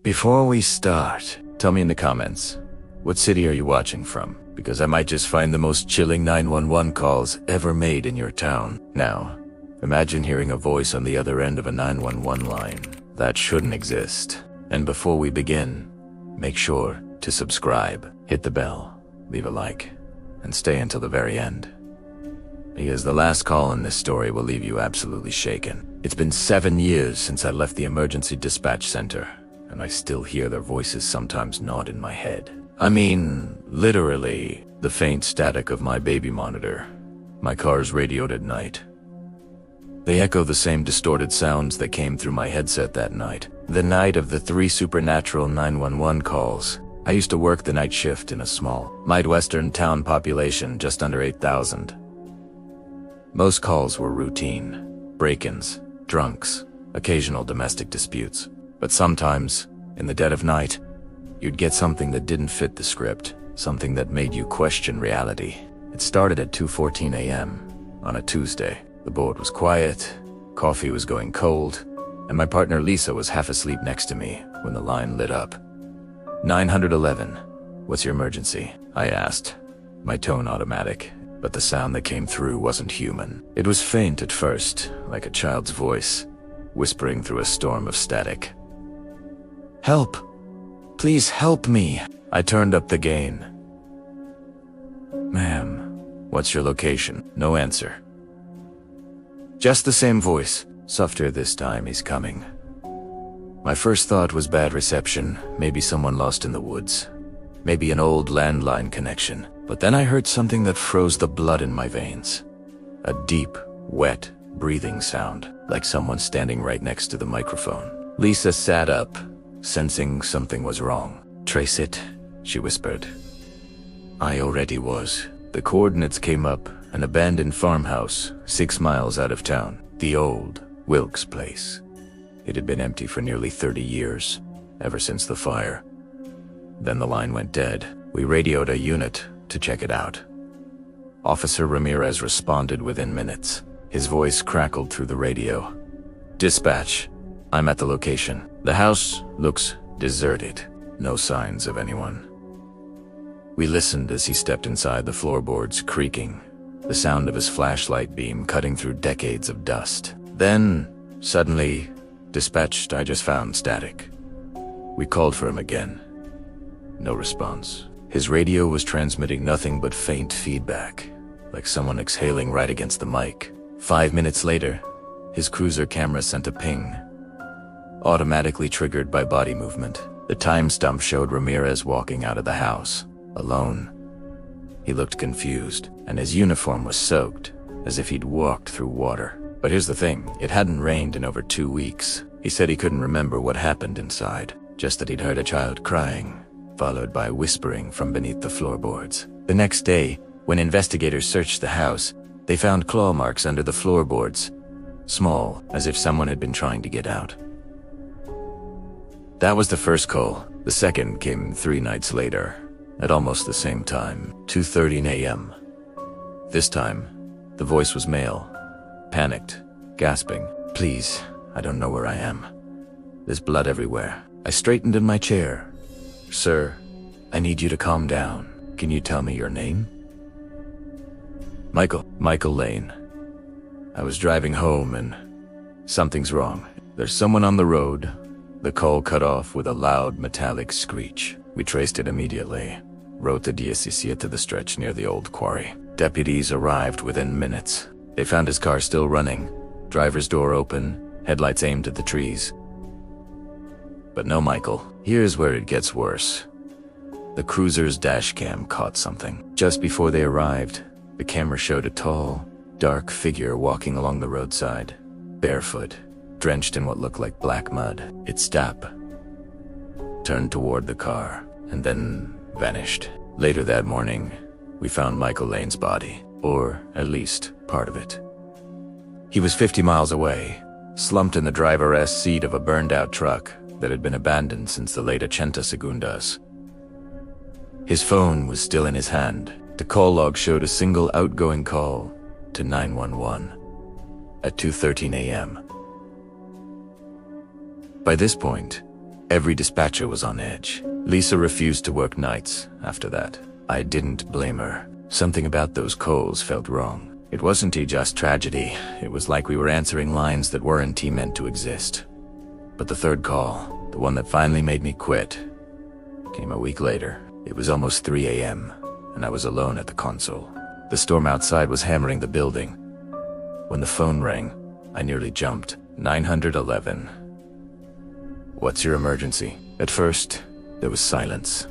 Before we start, tell me in the comments, what city are you watching from? Because I might just find the most chilling 911 calls ever made in your town. Now, imagine hearing a voice on the other end of a 911 line. That shouldn't exist. And before we begin, make sure to subscribe, hit the bell, leave a like, and stay until the very end. Because the last call in this story will leave you absolutely shaken. It's been 7 years since I left the emergency dispatch center, and I still hear their voices sometimes nod in my head. I mean, literally, the faint static of my baby monitor, my car's radioed at night. They echo the same distorted sounds that came through my headset that night. The night of the 3 supernatural 911 calls. I used to work the night shift in a small, Midwestern town population just under 8,000. Most calls were routine. Break-ins, drunks, occasional domestic disputes. But sometimes, in the dead of night, you'd get something that didn't fit the script, something that made you question reality. It started at 2:14 a.m. on a Tuesday. The board was quiet, coffee was going cold, and my partner Lisa was half asleep next to me when the line lit up. 911, what's your emergency? I asked, my tone automatic, but the sound that came through wasn't human. It was faint at first, like a child's voice, whispering through a storm of static. Help! Please help me! I turned up the gain. Ma'am, what's your location? No answer. Just the same voice, softer this time. He's coming. My first thought was bad reception, maybe someone lost in the woods, maybe an old landline connection. But then I heard something that froze the blood in my veins. A deep, wet, breathing sound, like someone standing right next to the microphone. Lisa sat up, sensing something was wrong. Trace it, she whispered. I already was. The coordinates came up, an abandoned farmhouse, 6 miles out of town. The old Wilkes place. It had been empty for nearly 30 years, ever since the fire. Then the line went dead. We radioed a unit to check it out. Officer Ramirez responded within minutes. His voice crackled through the radio. Dispatch, I'm at the location. The house looks deserted. No signs of anyone. We listened as he stepped inside, the floorboards creaking, the sound of his flashlight beam cutting through decades of dust. Then, suddenly, dispatched, I just found static. We called for him again. No response. His radio was transmitting nothing but faint feedback, like someone exhaling right against the mic. 5 minutes later, his cruiser camera sent a ping, automatically triggered by body movement. The timestamp showed Ramirez walking out of the house, alone. He looked confused, and his uniform was soaked, as if he'd walked through water. But here's the thing, it hadn't rained in over 2 weeks. He said he couldn't remember what happened inside, just that he'd heard a child crying, followed by whispering from beneath the floorboards. The next day, when investigators searched the house, they found claw marks under the floorboards, small, as if someone had been trying to get out. That was the first call. The second came 3 nights later, at almost the same time, 2:13 a.m. This time, the voice was male, panicked, gasping. Please, I don't know where I am. There's blood everywhere. I straightened in my chair. Sir, I need you to calm down. Can you tell me your name? Michael Lane. I was driving home and something's wrong. There's someone on the road. The call cut off with a loud metallic screech. We traced it immediately. Wrote the DSCC to the stretch near the old quarry. Deputies arrived within minutes. They found his car still running, driver's door open, headlights aimed at the trees. But no Michael. Here's where it gets worse. The cruiser's dash cam caught something. Just before they arrived, the camera showed a tall, dark figure walking along the roadside, barefoot, drenched in what looked like black mud. It stopped, turned toward the car, and then vanished. Later that morning, we found Michael Lane's body, or at least part of it. He was 50 miles away, slumped in the driver's seat of a burned-out truck that had been abandoned since the late 80 segundas. His phone was still in his hand. The call log showed a single outgoing call to 911 at 2:13 a.m. By this point, Every dispatcher was on edge. Lisa refused to work nights after that. I didn't blame her. Something about those calls felt wrong. It wasn't just tragedy. It was like we were answering lines that weren't meant to exist. But the third call, the one that finally made me quit, came a week later. It was almost 3 a.m., and I was alone at the console. The storm outside was hammering the building. When the phone rang, I nearly jumped. 911. What's your emergency? At first, there was silence.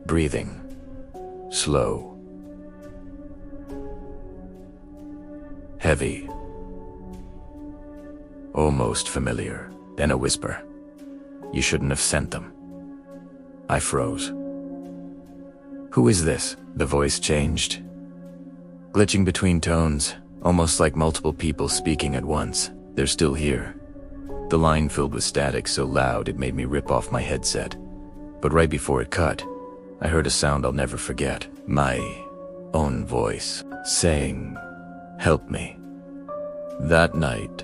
Breathing. Slow. Heavy. Almost familiar. Then a whisper. You shouldn't have sent them. I froze. Who is this? The voice changed. Glitching between tones, almost like multiple people speaking at once. They're still here. The line filled with static so loud it made me rip off my headset. But right before it cut, I heard a sound I'll never forget. My own voice saying, "Help me." That night,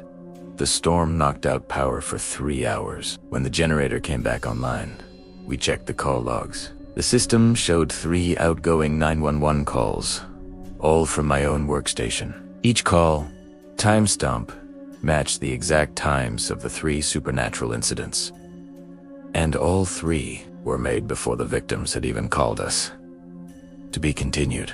the storm knocked out power for 3 hours. When the generator came back online, we checked the call logs. The system showed 3 outgoing 911 calls, all from my own workstation. Each call, timestamp, matched the exact times of the 3 supernatural incidents. And all 3 were made before the victims had even called us. To be continued.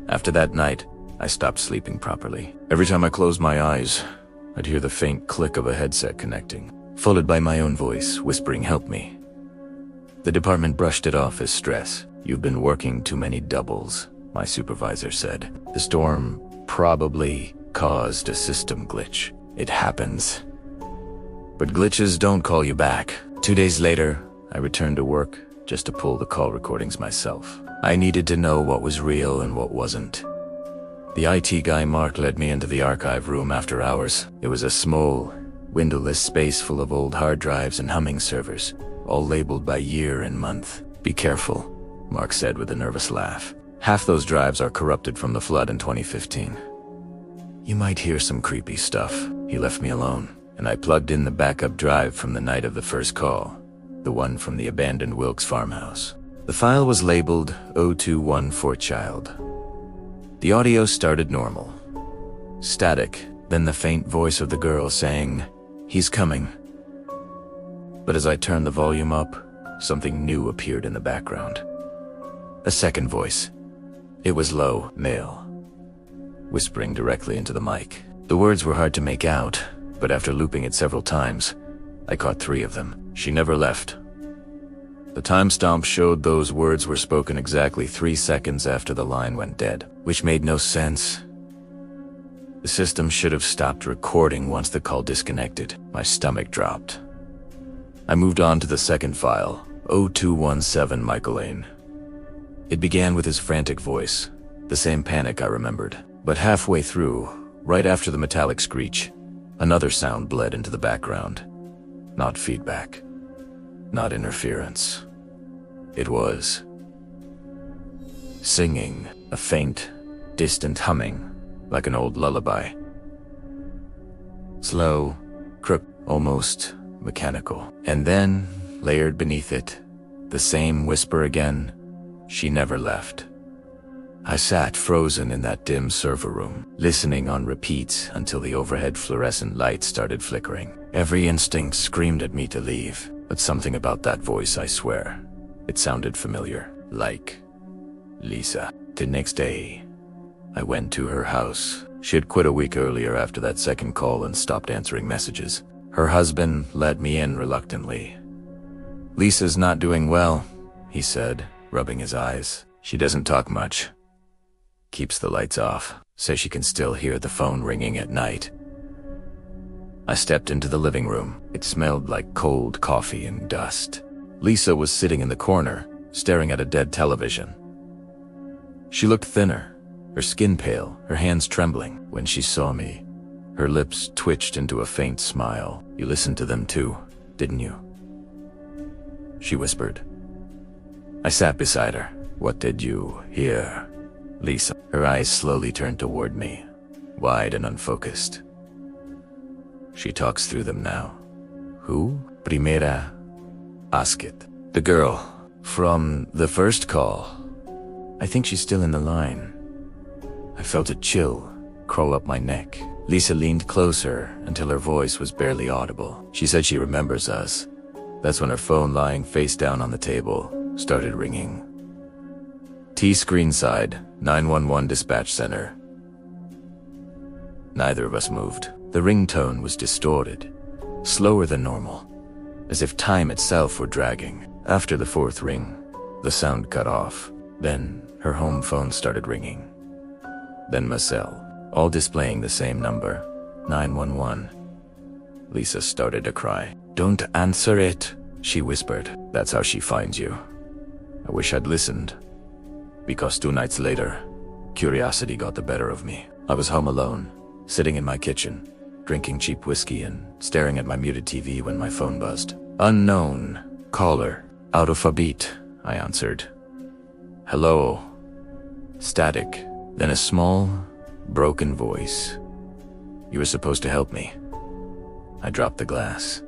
After that night, I stopped sleeping properly. Every time I closed my eyes, I'd hear the faint click of a headset connecting, followed by my own voice whispering, "Help me." The department brushed it off as stress. "You've been working too many doubles," my supervisor said. The storm probably caused a system glitch. It happens. But glitches don't call you back. 2 days later, I returned to work just to pull the call recordings myself. I needed to know what was real and what wasn't. The IT guy Mark led me into the archive room after hours. It was a small, windowless space full of old hard drives and humming servers, all labeled by year and month. "Be careful," Mark said with a nervous laugh. "Half those drives are corrupted from the flood in 2015. You might hear some creepy stuff." He left me alone, and I plugged in the backup drive from the night of the first call, the one from the abandoned Wilkes farmhouse. The file was labeled 0214 child. The audio started normal. Static, then the faint voice of the girl saying, "He's coming." But as I turned the volume up, something new appeared in the background. A second voice. It was low, male, whispering directly into the mic. The words were hard to make out, but after looping it several times, I caught 3 of them. "She never left." The timestamp showed those words were spoken exactly 3 seconds after the line went dead, which made no sense. The system should have stopped recording once the call disconnected. My stomach dropped. I moved on to the second file, 0217 Michael Lane. It began with his frantic voice, the same panic I remembered. But halfway through, right after the metallic screech, another sound bled into the background. Not feedback. Not interference. It was singing, a faint, distant humming, like an old lullaby. Slow, almost mechanical. And then, layered beneath it, the same whisper again, "She never left." I sat frozen in that dim server room, listening on repeat until the overhead fluorescent lights started flickering. Every instinct screamed at me to leave, but something about that voice, I swear. It sounded familiar, like Lisa. The next day, I went to her house. She had quit a week earlier after that second call and stopped answering messages. Her husband let me in reluctantly. "Lisa's not doing well," he said, rubbing his eyes. "She doesn't talk much. Keeps the lights off. Says she can still hear the phone ringing at night." I stepped into the living room. It smelled like cold coffee and dust. Lisa was sitting in the corner, staring at a dead television. She looked thinner, her skin pale, her hands trembling. When she saw me, her lips twitched into a faint smile. "You listened to them too, didn't you?" she whispered. I sat beside her. "What did you hear, Lisa?" Her eyes slowly turned toward me, wide and unfocused. "She talks through them now." "Who?" "Primera. Ask it. The girl from the first call. I think she's still in the line." I felt a chill crawl up my neck. Lisa leaned closer until her voice was barely audible. She said she remembers us. That's when her phone, lying face down on the table, started ringing. T-screen side, 911 dispatch center. Neither of us moved. The ringtone was distorted, slower than normal, as if time itself were dragging. After the fourth ring, the sound cut off. Then her home phone started ringing. Then my cell, all displaying the same number, 911. Lisa started to cry. "Don't answer it," she whispered. "That's how she finds you." I wish I'd listened, because 2 nights later, curiosity got the better of me. I was home alone, sitting in my kitchen, drinking cheap whiskey and staring at my muted TV when my phone buzzed. "Unknown caller. Out of a beat," I answered. "Hello." Static. Then a small, broken voice. "You were supposed to help me." I dropped the glass.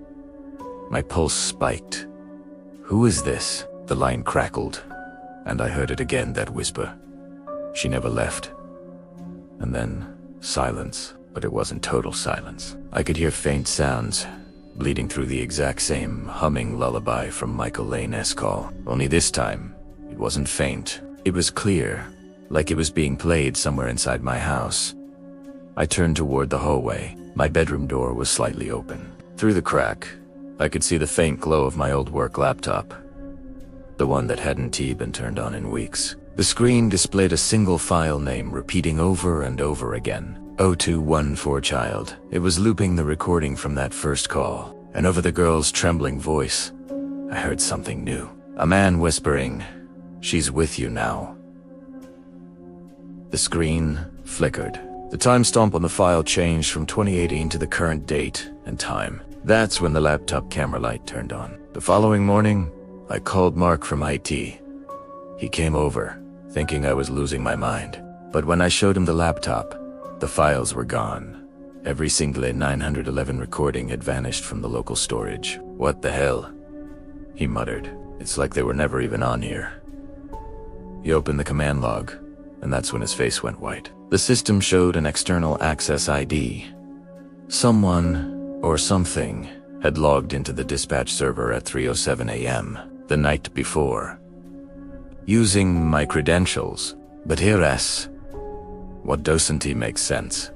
My pulse spiked. "Who is this?" The line crackled, and I heard it again, that whisper. She never left. And then silence, but it wasn't total silence. I could hear faint sounds, bleeding through the exact same humming lullaby from Michael Lane's call. Only this time, it wasn't faint. It was clear, like it was being played somewhere inside my house. I turned toward the hallway. My bedroom door was slightly open. Through the crack, I could see the faint glow of my old work laptop, the one that hadn't been turned on in weeks. The screen displayed a single file name repeating over and over again. 0214 child. It was looping the recording from that first call, and over the girl's trembling voice, I heard something new. A man whispering, "She's with you now." The screen flickered. The timestamp on the file changed from 2018 to the current date and time. That's when the laptop camera light turned on. The following morning, I called Mark from IT. He came over, thinking I was losing my mind. But when I showed him the laptop, the files were gone. Every single 911 recording had vanished from the local storage. "What the hell?" he muttered. "It's like they were never even on here." He opened the command log, and that's when his face went white. The system showed an external access ID. Someone, or something, had logged into the dispatch server at 3:07 a.m. the night before, using my credentials. But here's what doesn't make sense.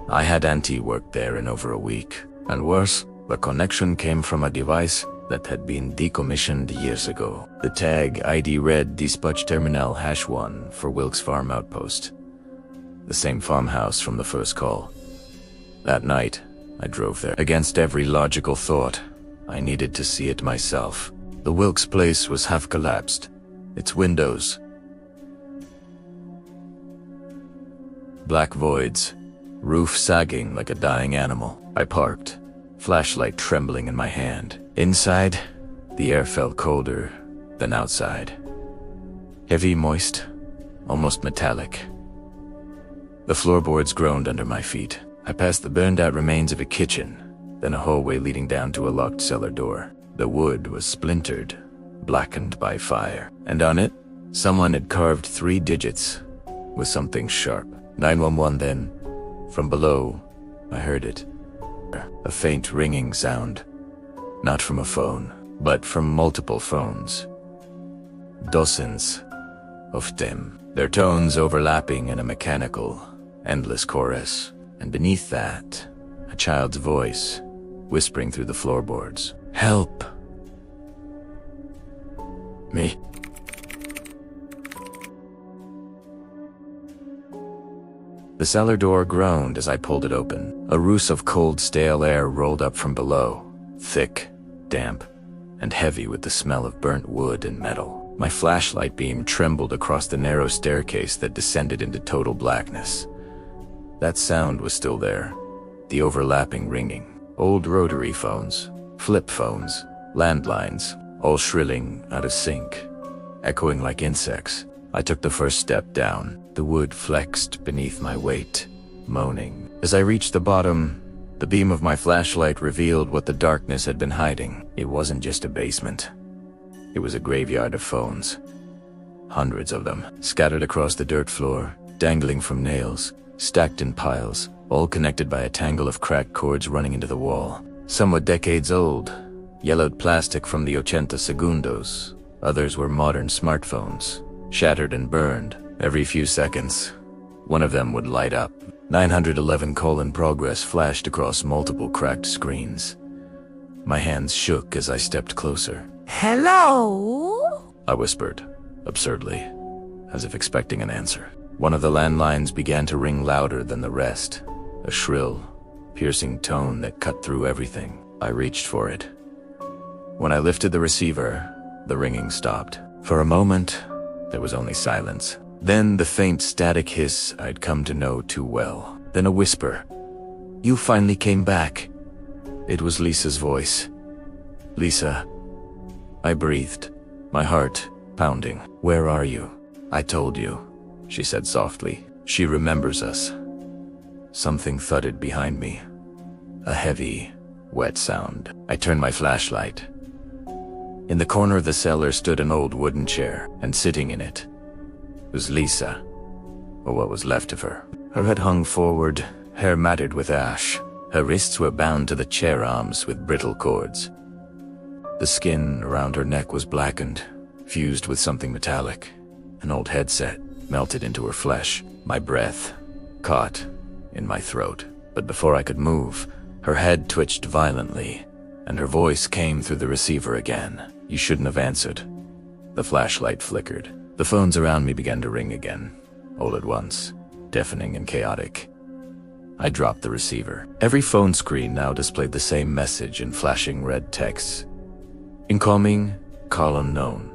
I had worked there in over a week, and worse, the connection came from a device that had been decommissioned years ago. The tag ID read Dispatch Terminal #1 for Wilkes Farm Outpost, the same farmhouse from the first call. That night, I drove there. Against every logical thought, I needed to see it myself. The Wilkes place was half collapsed, its windows black voids, roof sagging like a dying animal. I parked, flashlight trembling in my hand. Inside, the air felt colder than outside. Heavy, moist, almost metallic. The floorboards groaned under my feet. I passed the burned-out remains of a kitchen, then a hallway leading down to a locked cellar door. The wood was splintered, blackened by fire, and on it, someone had carved 3 digits with something sharp. 911 then. From below, I heard it. A faint ringing sound. Not from a phone, but from multiple phones. Dozens of them, their tones overlapping in a mechanical, endless chorus. And beneath that, a child's voice, whispering through the floorboards. Help! Me. The cellar door groaned as I pulled it open. A roost of cold, stale air rolled up from below, thick, damp, and heavy with the smell of burnt wood and metal. My flashlight beam trembled across the narrow staircase that descended into total blackness. That sound was still there, the overlapping ringing. Old rotary phones, flip phones, landlines, all shrilling out of sync, echoing like insects. I took the first step down. The wood flexed beneath my weight, moaning. As I reached the bottom, the beam of my flashlight revealed what the darkness had been hiding. It wasn't just a basement. It was a graveyard of phones. Hundreds of them, scattered across the dirt floor, dangling from nails, stacked in piles, all connected by a tangle of cracked cords running into the wall. Some were decades old, yellowed plastic from the 80 segundos. Others were modern smartphones, shattered and burned. Every few seconds, one of them would light up. 911 progress flashed across multiple cracked screens. My hands shook as I stepped closer. Hello? I whispered, absurdly, as if expecting an answer. One of the landlines began to ring louder than the rest, a shrill, piercing tone that cut through everything. I reached for it. When I lifted the receiver, the ringing stopped. For a moment, there was only silence. Then the faint static hiss I'd come to know too well. Then a whisper. You finally came back. It was Lisa's voice. Lisa. I breathed, my heart pounding. Where are you? I told you, she said softly. She remembers us. Something thudded behind me. A heavy, wet sound. I turned my flashlight. In the corner of the cellar stood an old wooden chair, and sitting in it was Lisa, or what was left of her. Her head hung forward, hair matted with ash. Her wrists were bound to the chair arms with brittle cords. The skin around her neck was blackened, fused with something metallic. An old headset melted into her flesh. My breath caught in my throat. But before I could move, her head twitched violently, and her voice came through the receiver again. You shouldn't have answered. The flashlight flickered. The phones around me began to ring again, all at once, deafening and chaotic. I dropped the receiver. Every phone screen now displayed the same message in flashing red text. Incoming, call unknown.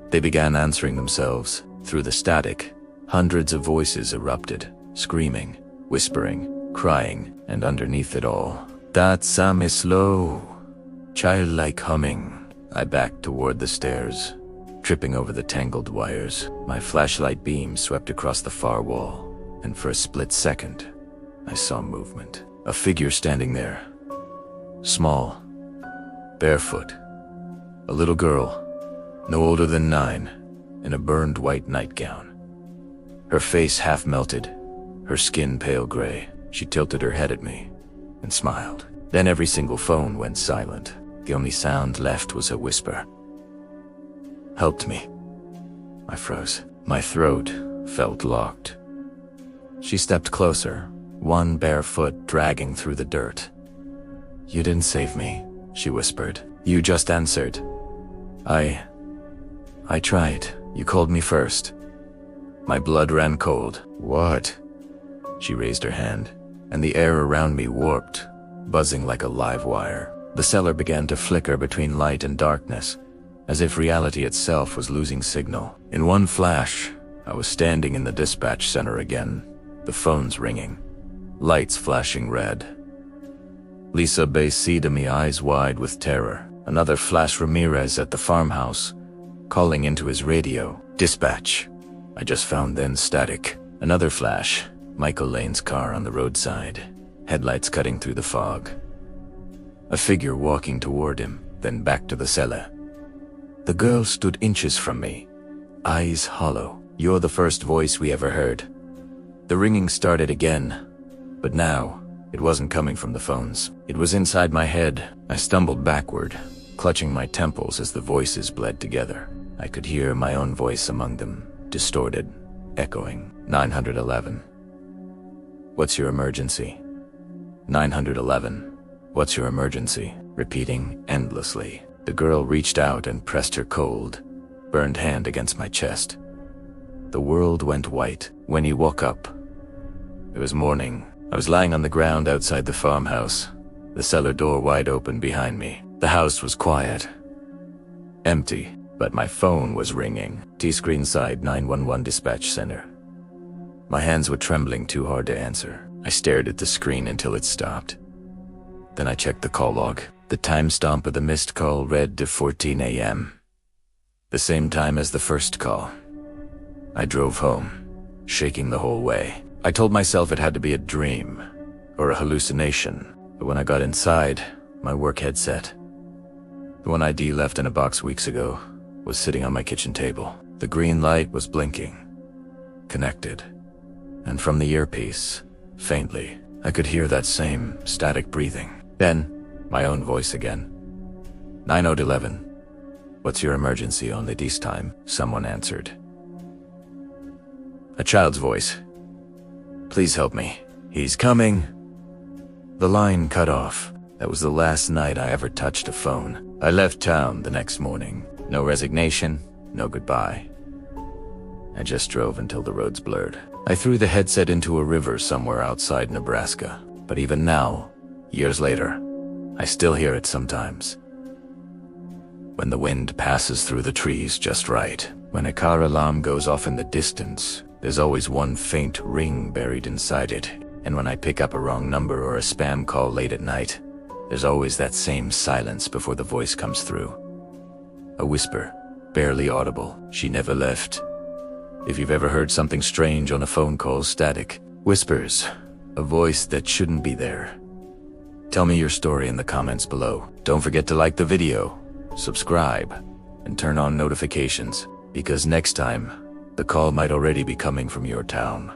They began answering themselves. Through the static, hundreds of voices erupted, screaming, whispering, crying, and underneath it all, that Sam is slow, childlike humming. I backed toward the stairs, tripping over the tangled wires. My flashlight beam swept across the far wall, and for a split second, I saw movement. A figure standing there. Small, barefoot. A little girl, no older than 9, in a burned white nightgown. Her face half melted, her skin pale gray. She tilted her head at me and smiled. Then every single phone went silent. The only sound left was a whisper. Helped me. I froze. My throat felt locked. She stepped closer, one bare foot dragging through the dirt. You didn't save me, she whispered. You just answered. I tried. You called me first. My blood ran cold. What? She raised her hand, and the air around me warped, buzzing like a live wire. The cellar began to flicker between light and darkness, as if reality itself was losing signal. In one flash, I was standing in the dispatch center again, the phones ringing, lights flashing red. Lisa Bay-Cida me, eyes wide with terror. Another flash, Ramirez at the farmhouse, calling into his radio. Dispatch. I just found then static. Another flash, Michael Lane's car on the roadside, headlights cutting through the fog. A figure walking toward him, then back to the cellar. The girl stood inches from me, eyes hollow. You're the first voice we ever heard. The ringing started again, but now, It wasn't coming from the phones. It was inside my head. I stumbled backward, clutching my temples as the voices bled together. I could hear my own voice among them, distorted, echoing. 911. What's your emergency? 911. What's your emergency? Repeating endlessly. The girl reached out and pressed her cold, burned hand against my chest. The world went white when he woke up. It was morning. I was lying on the ground outside the farmhouse, the cellar door wide open behind me. The house was quiet, empty, but my phone was ringing. T-screen side 911 dispatch center. My hands were trembling too hard to answer. I stared at the screen until it stopped. Then I checked the call log. The timestamp of the missed call read to 14 a.m., the same time as the first call. I drove home, shaking the whole way. I told myself it had to be a dream or a hallucination, but when I got inside, my work headset, the one ID left in a box weeks ago, was sitting on my kitchen table. The green light was blinking, connected, and from the earpiece, faintly, I could hear that same static breathing. Then, my own voice again. 911. What's your emergency? Only this time, someone answered. A child's voice. Please help me. He's coming. The line cut off. That was the last night I ever touched a phone. I left town the next morning. No resignation, no goodbye. I just drove until the roads blurred. I threw the headset into a river somewhere outside Nebraska. But even now, years later, I still hear it sometimes. When the wind passes through the trees just right, when a car alarm goes off in the distance, there's always one faint ring buried inside it. And when I pick up a wrong number or a spam call late at night, there's always that same silence before the voice comes through. A whisper, barely audible. She never left. If you've ever heard something strange on a phone call, static, whispers, a voice that shouldn't be there. Tell me your story in the comments below. Don't forget to like the video, subscribe, and turn on notifications, because next time, the call might already be coming from your town.